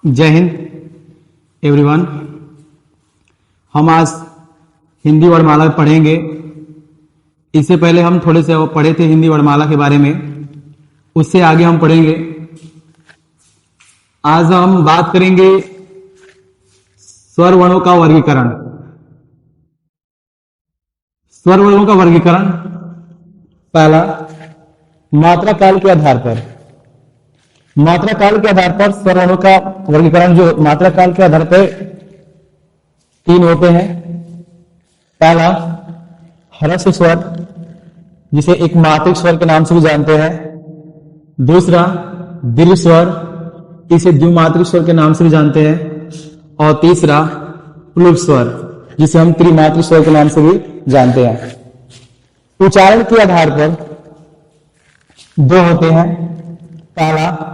जय हिंद एवरीवन। हम आज हिंदी वर्णमाला पढ़ेंगे। इससे पहले हम थोड़े से पढ़े थे हिंदी वर्णमाला के बारे में, उससे आगे हम पढ़ेंगे। आज हम बात करेंगे स्वर वर्णों का वर्गीकरण। स्वर वर्णों का वर्गीकरण, पहला मात्रा काल के आधार पर। मात्रा काल के आधार पर स्वर वर्णों का वर्गीकरण, जो मात्रा काल के आधार पर तीन होते हैं। पहला ह्रस्व स्वर, जिसे एक मात्रिक स्वर के नाम से भी जानते हैं। दूसरा दीर्घ स्वर, इसे द्विमात्रिक स्वर के नाम से भी जानते हैं। और तीसरा प्लुत स्वर, जिसे हम त्रिमात्रिक स्वर के नाम से भी जानते हैं। उच्चारण के आधार पर दो होते हैं। पहला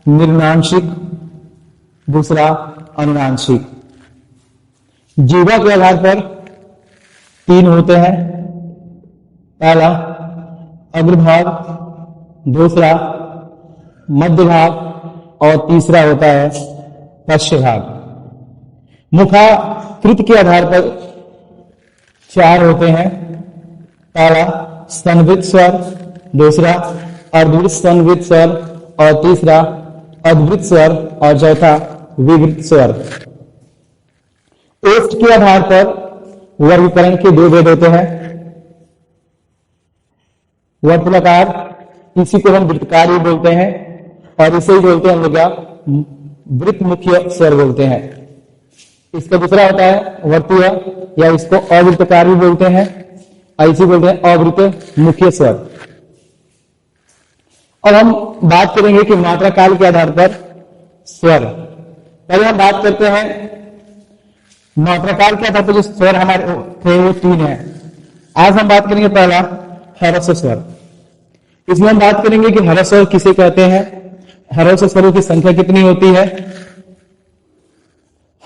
निर्णांशिक, दूसरा अनुनांशिक। जीवा के आधार पर तीन होते हैं। पहला अग्रभाग, दूसरा मध्य भाग और तीसरा होता है पश्च भाग। मुखाकृति के आधार पर चार होते हैं। पहला संवृत स्वर, दूसरा अर्धवृत संवृत स्वर और तीसरा अद्वृत स्वर और चौथा विवृत स्वर। ओष्ठ के आधार पर वर्गीकरण के दो भेद होते हैं। वर्तुलाकार, इसी को हम वृत्तकार भी बोलते हैं, और इसे ही बोलते हैं हम लोग क्या, वृत्त मुख्य स्वर बोलते हैं। इसका दूसरा होता है वर्तीय, या इसको अवृत्तकार भी बोलते हैं, और इसी बोलते हैं अवृत्त मुख्य स्वर। और हम बात करेंगे कि मात्रा काल के आधार पर स्वर। पहले हम बात करते हैं मात्रा काल के आधार पर जो स्वर हमारे थे वो तीन है। आज हम बात करेंगे पहला ह्रस्व स्वर। इसमें हम बात करेंगे कि ह्रस्व स्वर किसे कहते हैं, ह्रस्व स्वरों की संख्या कितनी होती है।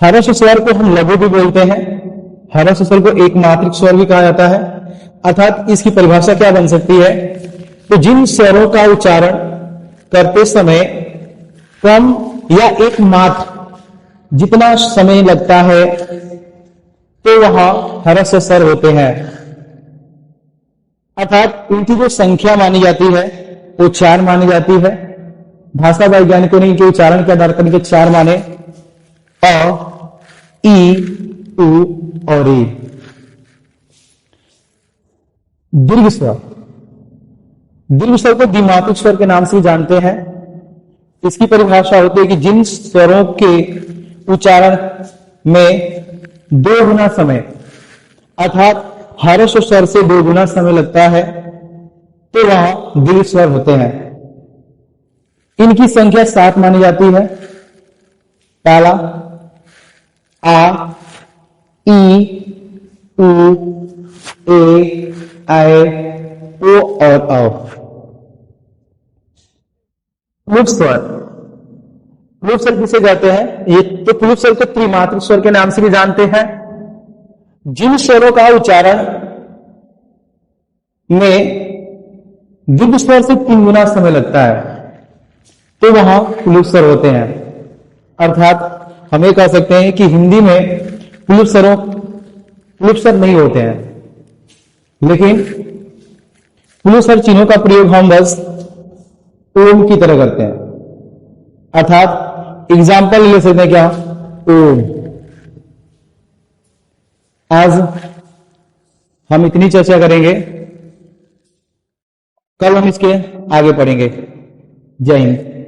ह्रस्व स्वर को हम लघु भी बोलते हैं। ह्रस्व स्वर को एक मात्रिक स्वर भी कहा जाता है। अर्थात इसकी परिभाषा क्या बन सकती है, तो जिन स्वरों का उच्चारण करते समय कम या एक मात्र जितना समय लगता है, तो वहां ह्रस्व स्वर होते हैं। अर्थात इनकी जो संख्या मानी जाती है वो चार मानी जाती है। भाषा वैज्ञानिकों ने इनके उच्चारण के आधार पर इनके चार माने, अ, ई, उ और ई। दीर्घ स्वर, दीर्घ स्वर को द्विमात्रिक स्वर के नाम से जानते हैं। इसकी परिभाषा होती है कि जिन स्वरों के उच्चारण में दो गुना समय, अर्थात ह्रस्व स्वर से दो गुना समय लगता है, तो वहां दीर्घ स्वर होते हैं। इनकी संख्या 7 मानी जाती है। पहला आ, ई, उ, ए, आए, ओ और औ। प्लुत स्वर, प्लुत स्वर किसे कहते हैं, ये तो प्लुत स्वर को त्रिमात्रिक स्वर के नाम से भी जानते हैं। जिन स्वरों का उच्चारण में दीर्घ स्वर से 3 गुना समय लगता है, तो वहां प्लुत स्वर होते हैं। अर्थात हम ये कह सकते हैं कि हिंदी में प्लुत स्वर नहीं होते हैं, लेकिन प्लुत स्वर चिन्हों का प्रयोग हम बस ओम की तरह करते हैं। अर्थात एग्जाम्पल ले सकते हैं क्या, ओम। आज हम इतनी चर्चा करेंगे, कल हम इसके आगे पढ़ेंगे। जय हिंद।